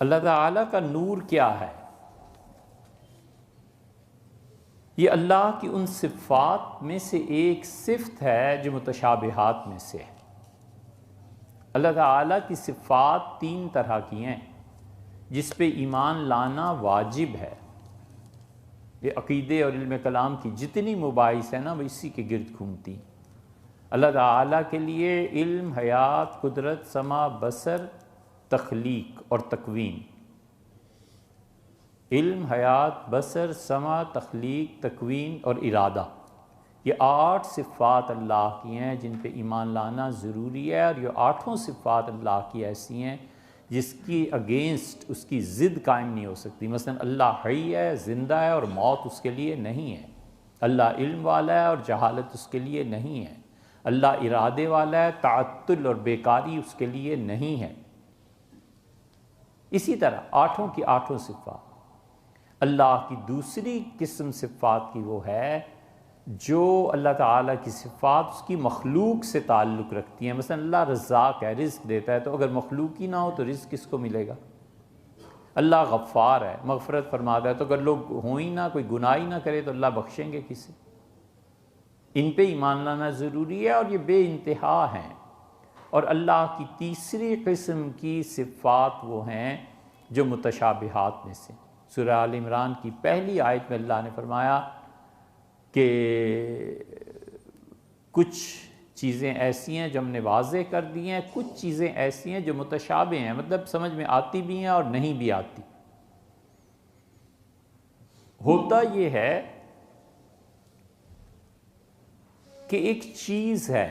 اللہ تعالیٰ کا نور کیا ہے؟ یہ اللہ کی ان صفات میں سے ایک صفت ہے جو متشابہات میں سے ہے۔ اللہ تعالیٰ کی صفات تین طرح کی ہیں جس پہ ایمان لانا واجب ہے۔ یہ عقیدے اور علم کلام کی جتنی مباحث ہیں نا وہ اسی کے گرد گھومتی ہیں۔ اللہ تعالیٰ کے لیے علم، حیات، قدرت، سمع، بصر، تخلیق اور تکوین۔ علم، حیات، بصر، سمع، تخلیق، تکوین اور ارادہ، یہ 8 صفات اللہ کی ہیں جن پہ ایمان لانا ضروری ہے، اور یہ 8 صفات اللہ کی ایسی ہیں جس کی اگینسٹ اس کی ضد قائم نہیں ہو سکتی۔ مثلا اللہ حی ہے، زندہ ہے، اور موت اس کے لیے نہیں ہے۔ اللہ علم والا ہے اور جہالت اس کے لیے نہیں ہے۔ اللہ ارادے والا ہے، تعطل اور بیکاری اس کے لیے نہیں ہے۔ اسی طرح 8 کی 8 صفات۔ اللہ کی دوسری قسم صفات کی وہ ہے جو اللہ تعالیٰ کی صفات اس کی مخلوق سے تعلق رکھتی ہیں۔ مثلا اللہ رزاق ہے، رزق دیتا ہے، تو اگر مخلوق ہی نہ ہو تو رزق کس کو ملے گا؟ اللہ غفار ہے، مغفرت فرماتا ہے، تو اگر لوگ ہوں ہی نہ، کوئی گناہ ہی نہ کرے تو اللہ بخشیں گے کسے؟ ان پہ ایمان لانا ضروری ہے، اور یہ بے انتہا ہیں۔ اور اللہ کی تیسری قسم کی صفات وہ ہیں جو متشابہات میں سے۔ سورہ آل عمران کی پہلی آیت میں اللہ نے فرمایا کہ کچھ چیزیں ایسی ہیں جو ہم نے واضح کر دی ہیں، کچھ چیزیں ایسی ہیں جو متشابہ ہیں، مطلب سمجھ میں آتی بھی ہیں اور نہیں بھی آتی۔ ہوتا یہ ہے کہ ایک چیز ہے،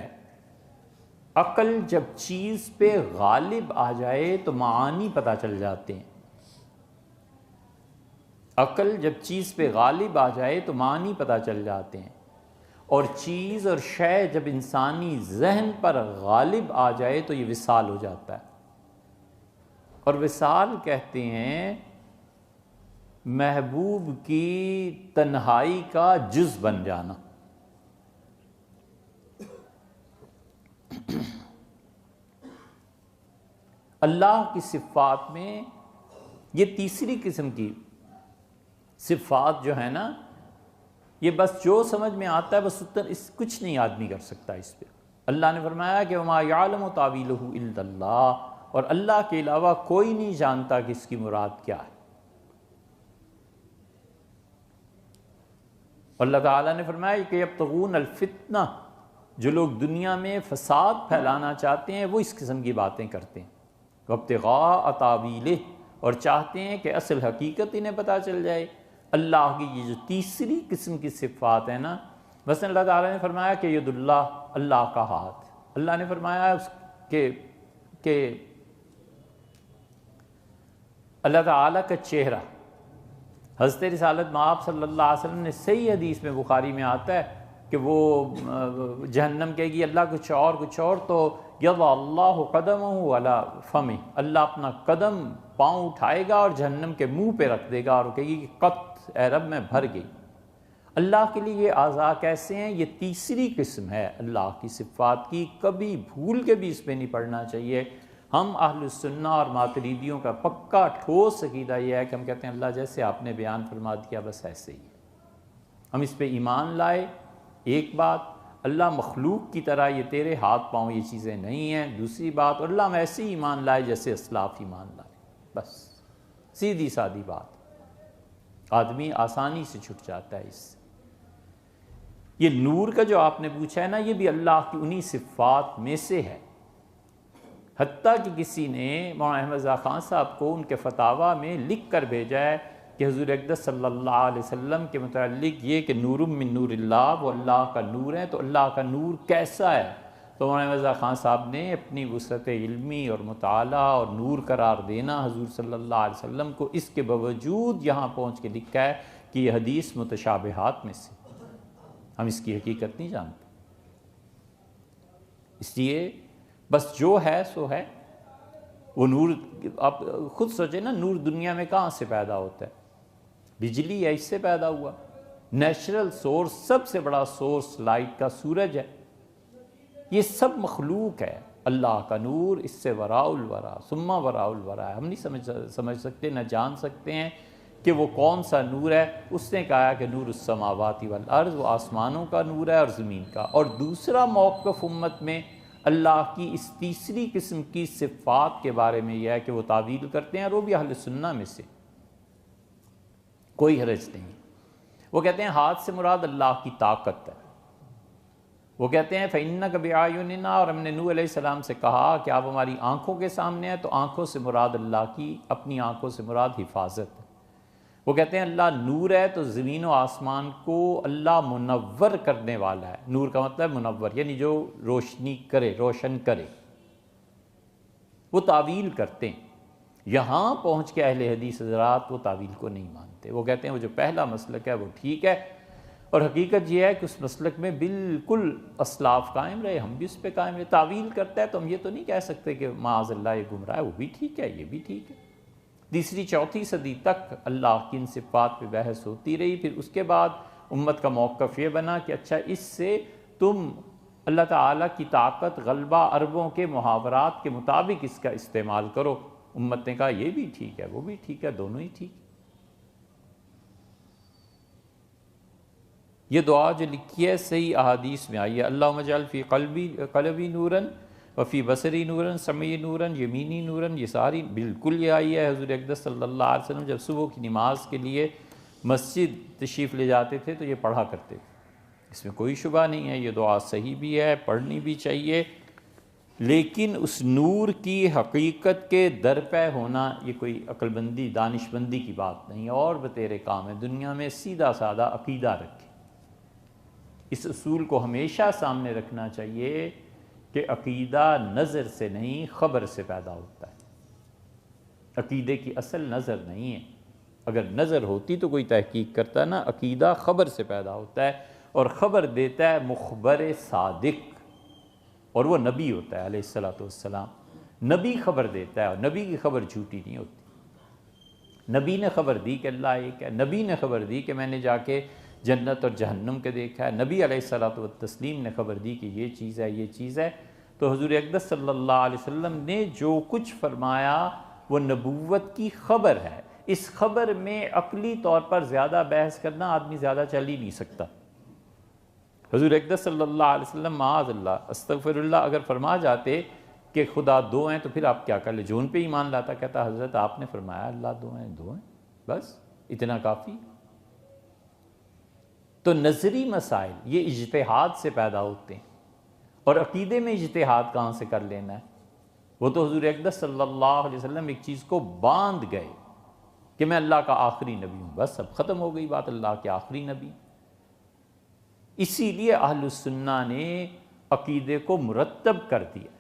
عقل جب چیز پہ غالب آ جائے تو معانی پتہ چل جاتے ہیں۔ عقل جب چیز پہ غالب آ جائے تو معنی پتہ چل جاتے ہیں، اور چیز اور شے جب انسانی ذہن پر غالب آ جائے تو یہ وصال ہو جاتا ہے۔ اور وصال کہتے ہیں محبوب کی تنہائی کا جز بن جانا۔ اللہ کی صفات میں یہ تیسری قسم کی صفات جو ہے نا، یہ بس جو سمجھ میں آتا ہے بس اس کچھ نہیں آدمی کر سکتا اس پہ۔ اللہ نے فرمایا کہ وَمَا يَعْلَمُ تَأْوِيلَهُ إِلَّا اللَّهُ، اور اللہ کے علاوہ کوئی نہیں جانتا کہ اس کی مراد کیا ہے۔ اللہ تعالیٰ نے فرمایا کہ يَبْتَغُونَ الْفِتْنَةَ، جو لوگ دنیا میں فساد پھیلانا چاہتے ہیں وہ اس قسم کی باتیں کرتے ہیں۔ وَابْتِغَاءَ تَأْوِيلِهِ، اور چاہتے ہیں کہ اصل حقیقت انہیں پتہ چل جائے۔ اللہ کی یہ جو تیسری قسم کی صفات ہے نا، مثلا اللہ تعالیٰ نے فرمایا کہ ید اللہ، اللہ کا ہاتھ۔ اللہ نے فرمایا کہ اللہ تعالیٰ کا چہرہ۔ حضرت رسالت مآب صلی اللہ علیہ وسلم نے صحیح حدیث میں بخاری میں آتا ہے کہ وہ جہنم کہے گی اللہ کچھ اور، تو یضع اللہ قدمہ علی فمہ، اللہ اپنا قدم پاؤں اٹھائے گا اور جہنم کے منہ پہ رکھ دے گا اور کہے گی کہ قط اے رب میں بھر گئی۔ اللہ کے لیے یہ اعضاء کیسے ہیں؟ یہ تیسری قسم ہے اللہ کی صفات کی، کبھی بھول کے بھی اس پہ نہیں پڑھنا چاہیے۔ ہم اہل السنہ اور ماتریدیوں کا پکا ٹھوس عقیدہ یہ ہے کہ ہم کہتے ہیں اللہ جیسے آپ نے بیان فرما دیا بس ایسے ہی ہے۔ ہم اس پہ ایمان لائے۔ ایک بات، اللہ مخلوق کی طرح یہ تیرے ہاتھ پاؤں یہ چیزیں نہیں ہیں۔ دوسری بات، اللہ ہم ایسے ہی ایمان لائے جیسے اسلاف ایمان لائے، بس سیدھی سادی بات۔ آدمی آسانی سے چھٹ جاتا ہے اس سے۔ یہ نور کا جو آپ نے پوچھا ہے نا، یہ بھی اللہ کی انہی صفات میں سے ہے۔ حتیٰ کہ کسی نے مولانا احمد رضا خان صاحب کو ان کے فتاویٰ میں لکھ کر بھیجا ہے کہ حضور اقدس صلی اللہ علیہ وسلم کے متعلق یہ کہ نور من نور اللہ، وہ اللہ کا نور ہے، تو اللہ کا نور کیسا ہے؟ تو مولانا احمد رضا خان صاحب نے اپنی وسعت علمی اور مطالعہ اور نور قرار دینا حضور صلی اللہ علیہ وسلم کو، اس کے باوجود یہاں پہنچ کے لکھا ہے کہ یہ حدیث متشابہات میں سے، ہم اس کی حقیقت نہیں جانتے۔ اس لیے بس جو ہے سو ہے۔ وہ نور، آپ خود سوچیں نا، نور دنیا میں کہاں سے پیدا ہوتا ہے؟ بجلی ہے، اس سے پیدا ہوا۔ نیچرل سورس، سب سے بڑا سورس لائٹ کا سورج ہے۔ یہ سب مخلوق ہے۔ اللہ کا نور اس سے وراء الورا ثم وراء الورا ہے. ہم نہیں سمجھ سکتے، نہ جان سکتے ہیں کہ وہ کون سا نور ہے. اس نے کہا کہ نور السماوات والارض، وہ آسمانوں کا نور ہے اور زمین کا. اور دوسرا موقف امت میں اللہ کی اس تیسری قسم کی صفات کے بارے میں یہ ہے کہ وہ تعویل کرتے ہیں، اور وہ بھی اہل سنہ میں سے، کوئی حرج نہیں. وہ کہتے ہیں ہاتھ سے مراد اللہ کی طاقت ہے. وہ کہتے ہیں فَإِنَّكَ بِأَعْيُنِنَا، اور ہم نے نوح علیہ السلام سے کہا کہ آپ ہماری آنکھوں کے سامنے ہیں، تو آنکھوں سے مراد اللہ کی اپنی آنکھوں سے مراد حفاظت ہے. وہ کہتے ہیں اللہ نور ہے، تو زمین و آسمان کو اللہ منور کرنے والا ہے. نور کا مطلب منور، یعنی جو روشنی کرے، روشن کرے. وہ تعویل کرتے ہیں. یہاں پہنچ کے اہل حدیث حضرات وہ تعویل کو نہیں مانتے. وہ کہتے ہیں وہ جو پہلا مسلک ہے وہ ٹھیک ہے، اور حقیقت یہ ہے کہ اس مسلک میں بالکل اسلاف قائم رہے، ہم بھی اس پہ قائم رہے. تعویل کرتا ہے تو ہم یہ تو نہیں کہہ سکتے کہ معاذ اللہ یہ گمراہ ہے. وہ بھی ٹھیک ہے، یہ بھی ٹھیک ہے. تیسری چوتھی صدی تک اللہ کی ان صفات پہ بحث ہوتی رہی. پھر اس کے بعد امت کا موقف یہ بنا کہ اچھا اس سے تم اللہ تعالیٰ کی طاقت، غلبہ، عربوں کے محاورات کے مطابق اس کا استعمال کرو. امت نے کہا یہ بھی ٹھیک ہے، وہ بھی ٹھیک ہے، دونوں ہی ٹھیک. یہ دعا جو لکھی ہے صحیح احادیث میں آئی ہے، اللہم اجعل فی قلبی نوراً وفی بصری نوراً سمعی نوراً یمینی نوراً. یہ ساری بالکل یہ آئی ہے. حضور اقدس صلی اللہ علیہ وسلم جب صبح کی نماز کے لیے مسجد تشریف لے جاتے تھے تو یہ پڑھا کرتے تھے. اس میں کوئی شبہ نہیں ہے، یہ دعا صحیح بھی ہے، پڑھنی بھی چاہیے. لیکن اس نور کی حقیقت کے درپے ہونا یہ کوئی عقل بندی، دانش بندی کی بات نہیں. اور بتیرے کام ہے دنیا میں سیدھا سادہ عقیدہ رکھے. اس اصول کو ہمیشہ سامنے رکھنا چاہیے کہ عقیدہ نظر سے نہیں، خبر سے پیدا ہوتا ہے. عقیدے کی اصل نظر نہیں ہے. اگر نظر ہوتی تو کوئی تحقیق کرتا نا. عقیدہ خبر سے پیدا ہوتا ہے، اور خبر دیتا ہے مخبر صادق، اور وہ نبی ہوتا ہے علیہ الصلوۃ والسلام. نبی خبر دیتا ہے، اور نبی کی خبر جھوٹی نہیں ہوتی. نبی نے خبر دی کہ اللہ ایک ہے. نبی نے خبر دی کہ میں نے جا کے جنت اور جہنم کے دیکھا ہے. نبی علیہ الصلوۃ والتسلیم نے خبر دی کہ یہ چیز ہے، یہ چیز ہے. تو حضور اقدس صلی اللہ علیہ وسلم نے جو کچھ فرمایا وہ نبوت کی خبر ہے. اس خبر میں عقلی طور پر زیادہ بحث کرنا آدمی زیادہ چل ہی نہیں سکتا. حضور اقدس صلی اللہ علیہ وسلم معاذ اللہ استغفر اللہ اگر فرما جاتے کہ خدا دو ہیں تو پھر آپ کیا کر لیں؟ جو ان پہ ایمان لاتا کہتا حضرت آپ نے فرمایا اللہ دو ہیں، دو ہیں، بس اتنا کافی. تو نظری مسائل یہ اجتہاد سے پیدا ہوتے ہیں، اور عقیدے میں اجتہاد کہاں سے کر لینا ہے؟ وہ تو حضور اقدس صلی اللہ علیہ وسلم ایک چیز کو باندھ گئے کہ میں اللہ کا آخری نبی ہوں، بس اب ختم ہو گئی بات، اللہ کے آخری نبی. اسی لیے اہل السنہ نے عقیدے کو مرتب کر دیا.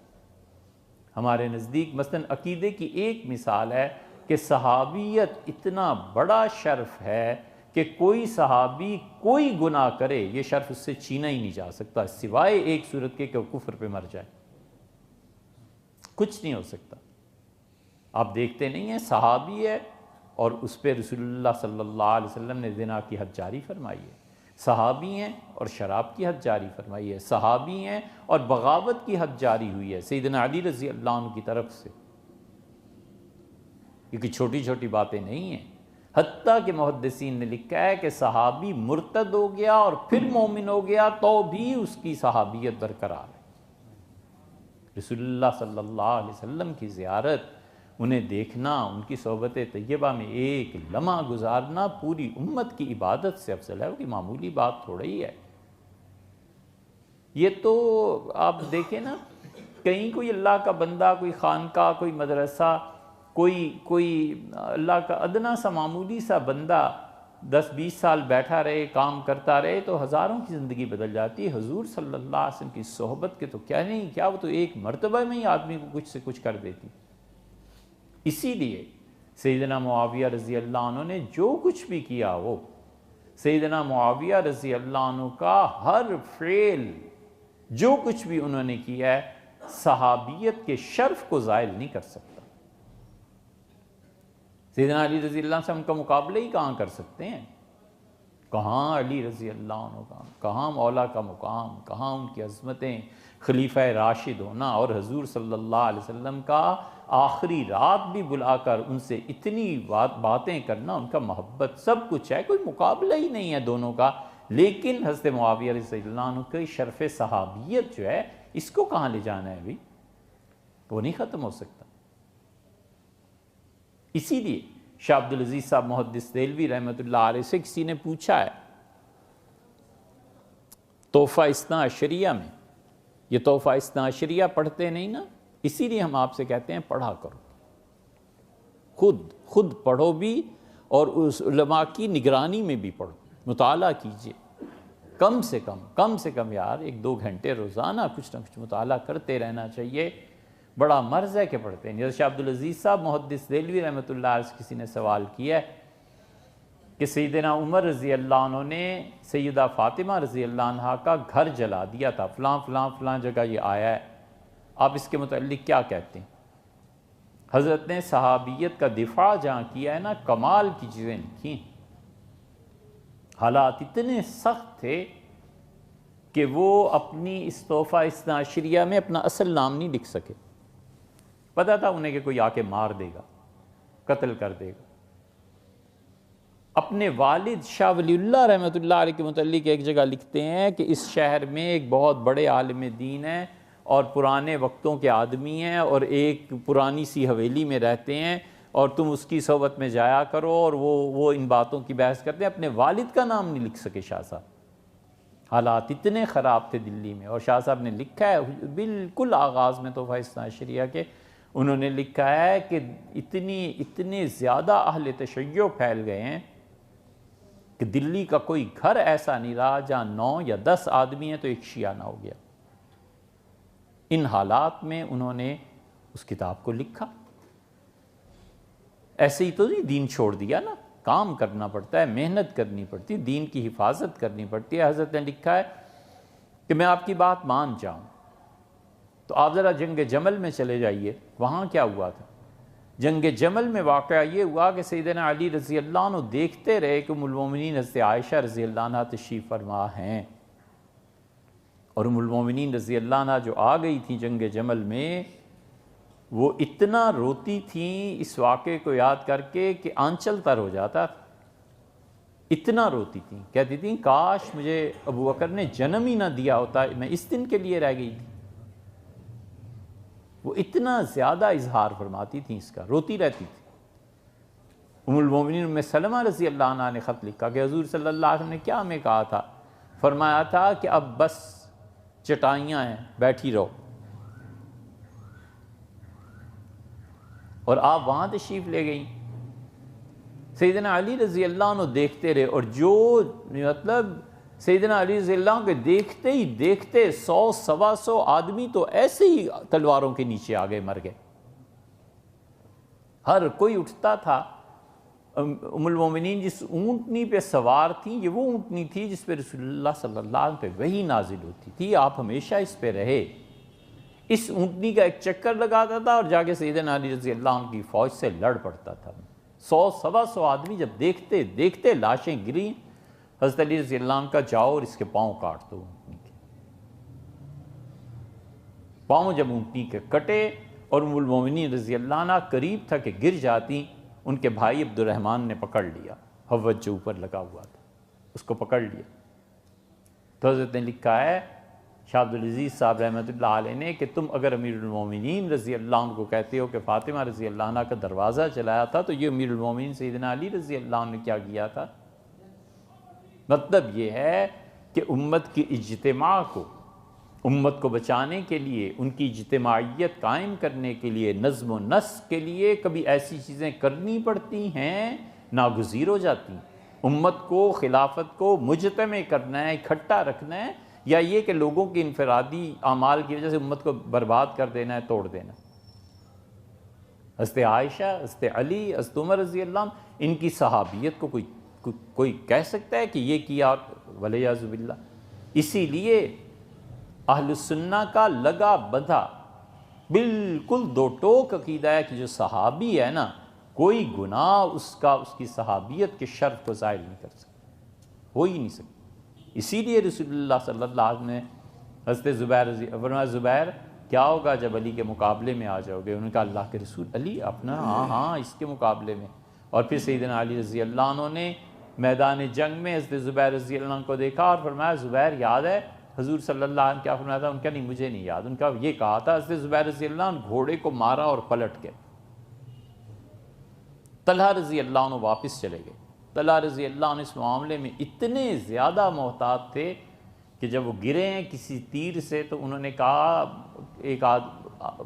ہمارے نزدیک مثلا عقیدے کی ایک مثال ہے کہ صحابیت اتنا بڑا شرف ہے کہ کوئی صحابی کوئی گناہ کرے یہ شرف اس سے چھینا ہی نہیں جا سکتا، سوائے ایک صورت کے کہ وہ کفر پہ مر جائے. کچھ نہیں ہو سکتا. آپ دیکھتے نہیں ہیں صحابی ہے اور اس پہ رسول اللہ صلی اللہ علیہ وسلم نے زنا کی حد جاری فرمائی ہے. صحابی ہیں اور شراب کی حد جاری فرمائی ہے. صحابی ہیں اور بغاوت کی حد جاری ہوئی ہے سیدنا علی رضی اللہ عنہ کی طرف سے. کیونکہ چھوٹی چھوٹی باتیں نہیں ہیں. حتیٰ کہ محدثین نے لکھا ہے کہ صحابی مرتد ہو گیا اور پھر مومن ہو گیا تو بھی اس کی صحابیت برقرار ہے. رسول اللہ صلی اللہ علیہ وسلم کی زیارت، انہیں دیکھنا، ان کی صحبت طیبہ میں ایک لمحہ گزارنا پوری امت کی عبادت سے افضل ہے. وہ کوئی معمولی بات تھوڑا ہی ہے. یہ تو آپ دیکھیں نا، کہیں کوئی اللہ کا بندہ، کوئی خانقاہ، کوئی مدرسہ، کوئی اللہ کا ادنا سا معمولی سا بندہ 10-20 سال بیٹھا رہے، کام کرتا رہے تو ہزاروں کی زندگی بدل جاتی ہے. حضور صلی اللہ علیہ وسلم کی صحبت کے تو کیا نہیں کیا، وہ تو ایک مرتبہ میں ہی آدمی کو کچھ سے کچھ کر دیتی. اسی لیے سیدنا معاویہ رضی اللہ عنہ نے جو کچھ بھی کیا، وہ سیدنا معاویہ رضی اللہ عنہ کا ہر فعل جو کچھ بھی انہوں نے کیا ہے صحابیت کے شرف کو زائل نہیں کر سکتا. سیدنا علی رضی اللہ عنہ سے ہم کا مقابلہ ہی کہاں کر سکتے ہیں؟ کہاں علی رضی اللہ عنہ کا، کہاں مولا کا مقام، کہاں ان کی عظمتیں، خلیفہ راشد ہونا، اور حضور صلی اللہ علیہ وسلم کا آخری رات بھی بلا کر ان سے اتنی باتیں کرنا، ان کا محبت، سب کچھ ہے، کوئی مقابلہ ہی نہیں ہے دونوں کا۔ لیکن حضرت معاویہ رضی اللہ عنہ کی شرف صحابیت جو ہے، اس کو کہاں لے جانا ہے بھی؟ وہ نہیں ختم ہو سکتا۔ اسی لیے شاہ عبدالعزیز صاحب محدث دہلوی رحمۃ اللہ علیہ سے کسی نے پوچھا ہے تحفہ اثنا عشریہ میں، یہ تحفہ اثنا عشریہ پڑھتے نہیں نا، اسی لیے ہم آپ سے کہتے ہیں پڑھا کرو، خود پڑھو بھی، اور اس علماء کی نگرانی میں بھی پڑھو، مطالعہ کیجئے، کم سے کم یار 1-2 گھنٹے روزانہ کچھ نہ کچھ مطالعہ کرتے رہنا چاہیے۔ بڑا مرض ہے کہ پڑھتے ہیں۔ جیسے شاہ عبدالعزیز صاحب محدث دہلوی رحمۃ اللہ علیہ سے کسی نے سوال کیا ہے کہ سیدنا عمر رضی اللہ عنہ نے سیدہ فاطمہ رضی اللہ عنہ کا گھر جلا دیا تھا، فلاں جگہ یہ آیا ہے، آپ اس کے متعلق کیا کہتے ہیں؟ حضرت نے صحابیت کا دفاع جہاں کیا ہے نا، کمال کی چیزیں لکھی ہیں۔ حالات اتنے سخت تھے کہ وہ اپنی اس تحفہ اثنا عشریہ میں اپنا اصل نام نہیں لکھ سکے، پتہ تھا انہیں کہ کوئی آ کے مار دے گا، قتل کر دے گا۔ اپنے والد شاہ ولی اللہ رحمۃ اللہ علیہ کے متعلق ایک جگہ لکھتے ہیں کہ اس شہر میں ایک بہت بڑے عالم دین ہیں اور پرانے وقتوں کے آدمی ہیں، اور ایک پرانی سی حویلی میں رہتے ہیں، اور تم اس کی صحبت میں جایا کرو، اور وہ ان باتوں کی بحث کرتے ہیں۔ اپنے والد کا نام نہیں لکھ سکے شاہ صاحب، حالات اتنے خراب تھے دلی میں۔ اور شاہ صاحب نے لکھا ہے بالکل آغاز میں تحفہ اثنا عشریہ کے، انہوں نے لکھا ہے کہ اتنے زیادہ اہل تشیع پھیل گئے ہیں کہ دلی کا کوئی گھر ایسا نہیں رہا جہاں 9 یا 10 آدمی ہیں تو ایک شیعہ نہ ہو گیا۔ ان حالات میں انہوں نے اس کتاب کو لکھا، ایسے ہی تو نہیں دین چھوڑ دیا نا، کام کرنا پڑتا ہے، محنت کرنی پڑتی ہے، دین کی حفاظت کرنی پڑتی ہے۔ حضرت نے لکھا ہے کہ میں آپ کی بات مان جاؤں تو آپ ذرا جنگ جمل میں چلے جائیے، وہاں کیا ہوا تھا؟ جنگ جمل میں واقعہ یہ ہوا کہ سیدنا علی رضی اللہ عنہ دیکھتے رہے کہ ام المومنین حضرت عائشہ رضی اللہ عنہ تشریف فرما ہیں، اور ام المومنین رضی اللہ عنہ جو آ گئی تھیں جنگ جمل میں، وہ اتنا روتی تھیں اس واقعے کو یاد کر کے کہ آنچل تر ہو جاتا تھا، اتنا روتی تھیں، کہتی تھیں کاش مجھے ابو بکر نے جنم ہی نہ دیا ہوتا، میں اس دن کے لیے رہ گئی تھی۔ وہ اتنا زیادہ اظہار فرماتی تھیں اس کا، روتی رہتی تھی۔ ام المومنین ام سلمہ رضی اللہ عنہ نے خط لکھا کہ حضور صلی اللہ علیہ وسلم نے کیا ہمیں کہا تھا؟ فرمایا تھا کہ اب بس چٹائیاں ہیں، بیٹھی رہو، اور آپ وہاں تشریف لے گئیں۔ سیدنا علی رضی اللہ عنہ دیکھتے رہے، اور جو سیدنا علی رضی اللہ عنہ کے دیکھتے ہی دیکھتے 100-125 آدمی تو ایسے ہی تلواروں کے نیچے آ گئے، مر گئے۔ ہر کوئی اٹھتا تھا۔ ام المومنین جس اونٹنی پہ سوار تھیں، یہ وہ اونٹنی تھی جس پہ رسول اللہ صلی اللہ علیہ وسلم پہ وحی نازل ہوتی تھی، آپ ہمیشہ اس پہ رہے۔ اس اونٹنی کا ایک چکر لگاتا تھا اور جا کے سیدنا علی رضی اللہ عنہ کی فوج سے لڑ پڑتا تھا۔ 100-125 آدمی جب دیکھتے دیکھتے لاشیں گریں، حضرت علی رضی اللہ عنہ کا جاؤ اور اس کے پاؤں کاٹ دو۔ اونٹنی کے پاؤں جب اونٹنی کے کٹے اور ام المومنین رضی اللہ عنہ قریب تھا کہ گر جاتی، ان کے بھائی عبد الرحمن نے پکڑ لیا، حوض جو اوپر لگا ہوا تھا اس کو پکڑ لیا۔ تو حضرت نے لکھا ہے شاہ عبدالعزیز صاحب رحمۃ اللہ علیہ نے کہ تم اگر امیر المومنین رضی اللہ عنہ کو کہتے ہو کہ فاطمہ رضی اللہ عنہ کا دروازہ چلایا تھا، تو یہ امیر المومنین سیدنا علی رضی اللہ عنہ نے کیا کیا تھا؟ مطلب یہ ہے کہ امت کی اجتماع کو، امت کو بچانے کے لیے، ان کی اجتماعیت قائم کرنے کے لیے، نظم و نسق کے لیے کبھی ایسی چیزیں کرنی پڑتی ہیں، ناگزیر ہو جاتی ہیں۔ امت کو، خلافت کو مجتمع کرنا ہے، اکٹھا رکھنا ہے، یا یہ کہ لوگوں کی انفرادی اعمال کی وجہ سے امت کو برباد کر دینا ہے، توڑ دینا۔ حضرت عائشہ، حضرت علی، حضرت عمر رضی اللہ عنہ، ان کی صحابیت کو کوئی کہہ سکتا ہے کہ یہ کیا؟ ولیعذ باللہ۔ اسی لیے اہل السنہ کا لگا بدھا بالکل دو ٹوک عقیدہ ہے کہ جو صحابی ہے نا، کوئی گناہ اس کی صحابیت کے شرف کو ظاہر نہیں کر سکتا، ہو ہی نہیں سکتی۔ اسی لیے رسول اللہ صلی اللہ علیہ وسلم نے حضرت زبیر فرمایا زبیر کیا ہوگا جب علی کے مقابلے میں آ جاؤ گے؟ انہوں نے کہا اللہ کے رسول علی اپنا ہاں اس کے مقابلے میں۔ اور پھر سیدنا علی رضی اللہ عنہ نے میدان جنگ میں حضرت زبیر رضی اللہ عنہ کو دیکھا اور فرمایا زبیر یاد ہے حضور صلی اللہ علیہ وسلم کیا فرمایا تھا؟ ان کا نہیں مجھے نہیں یاد، ان کا یہ کہا تھا حضرت زبیر رضی اللہ عنہ گھوڑے کو مارا اور پلٹ گئے۔ طلحہ رضی اللہ عنہ واپس چلے گئے۔ طلحہ رضی اللہ عنہ اس معاملے میں اتنے زیادہ محتاط تھے کہ جب وہ گرے ہیں کسی تیر سے تو انہوں نے کہا، ایک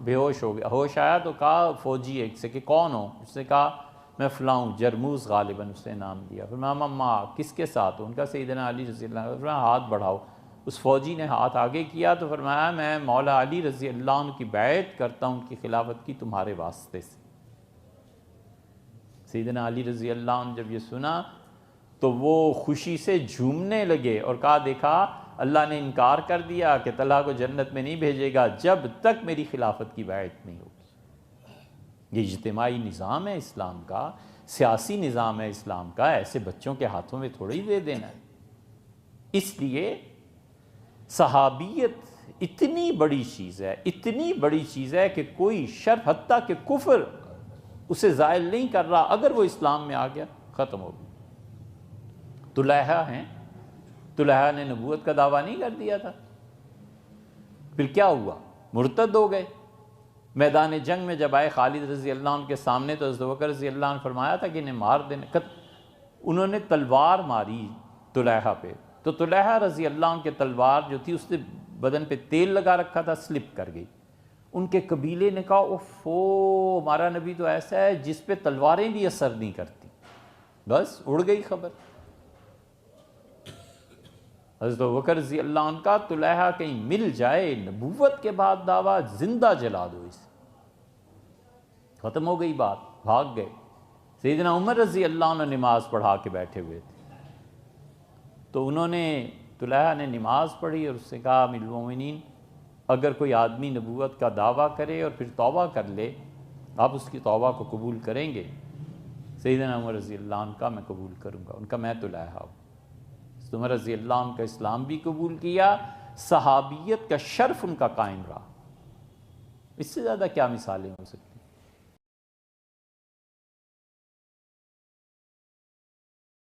بے ہوش ہو گیا، ہوش آیا تو کہا فوجی ایک سے کہ کون ہو؟ اس نے کہا میں فلاں ہوں، جرموز غالباً اس نے نام دیا۔ فرمایا ماما کس کے ساتھ ہو؟ ان کا سیدنا علی رضی اللہ عنہ۔ فرمایا ہاتھ بڑھاؤ۔ اس فوجی نے ہاتھ آگے کیا تو فرمایا میں مولا علی رضی اللہ عنہ کی بیعت کرتا ہوں ان کی خلافت کی تمہارے واسطے سے۔ سیدنا علی رضی اللہ عنہ جب یہ سنا تو وہ خوشی سے جھومنے لگے اور کہا دیکھا اللہ نے انکار کر دیا کہ طلحہ کو جنت میں نہیں بھیجے گا جب تک میری خلافت کی بیعت نہیں ہوگی۔ یہ اجتماعی نظام ہے اسلام کا، سیاسی نظام ہے اسلام کا، ایسے بچوں کے ہاتھوں میں تھوڑی دے دینا ہے۔ اس لیے صحابیت اتنی بڑی چیز ہے، اتنی بڑی چیز ہے کہ کوئی شرف حتیٰ کہ کفر اسے زائل نہیں کر رہا، اگر وہ اسلام میں آ گیا ختم ہو گیا۔ طلحہ ہیں، طلحہ نے نبوت کا دعویٰ نہیں کر دیا تھا، پھر کیا ہوا؟ مرتد ہو گئے۔ میدان جنگ میں جب آئے خالد رضی اللہ عنہ کے سامنے تو حضرت بکر رضی اللہ عنہ فرمایا تھا کہ انہیں مار دینا، انہوں نے تلوار ماری طلحہ پہ، تو طلحہ رضی اللہ عنہ کے تلوار جو تھی اس نے بدن پہ تیل لگا رکھا تھا، سلپ کر گئی۔ ان کے قبیلے نے کہا اوفو ہمارا نبی تو ایسا ہے جس پہ تلواریں بھی اثر نہیں کرتی، بس اڑ گئی خبر۔ حضرت بکر رضی اللہ عنہ کا طلحہ کہیں مل جائے نبوت کے بعد دعویٰ زندہ جلا دو اسے، ختم ہو گئی بات، بھاگ گئے۔ سیدنا عمر رضی اللہ عنہ نماز پڑھا کے بیٹھے ہوئے تھے تو انہوں نے طلحہ نے نماز پڑھی اور اس سے کہا امیر المومنین اگر کوئی آدمی نبوت کا دعویٰ کرے اور پھر توبہ کر لے آپ اس کی توبہ کو قبول کریں گے؟ سیدنا عمر رضی اللہ عنہ کا میں قبول کروں گا۔ ان کا میں طلحہ ہوں۔ عمر رضی اللہ عنہ کا اسلام بھی قبول کیا، صحابیت کا شرف ان کا قائم رہا۔ اس سے زیادہ کیا مثالیں ہو سکتی؟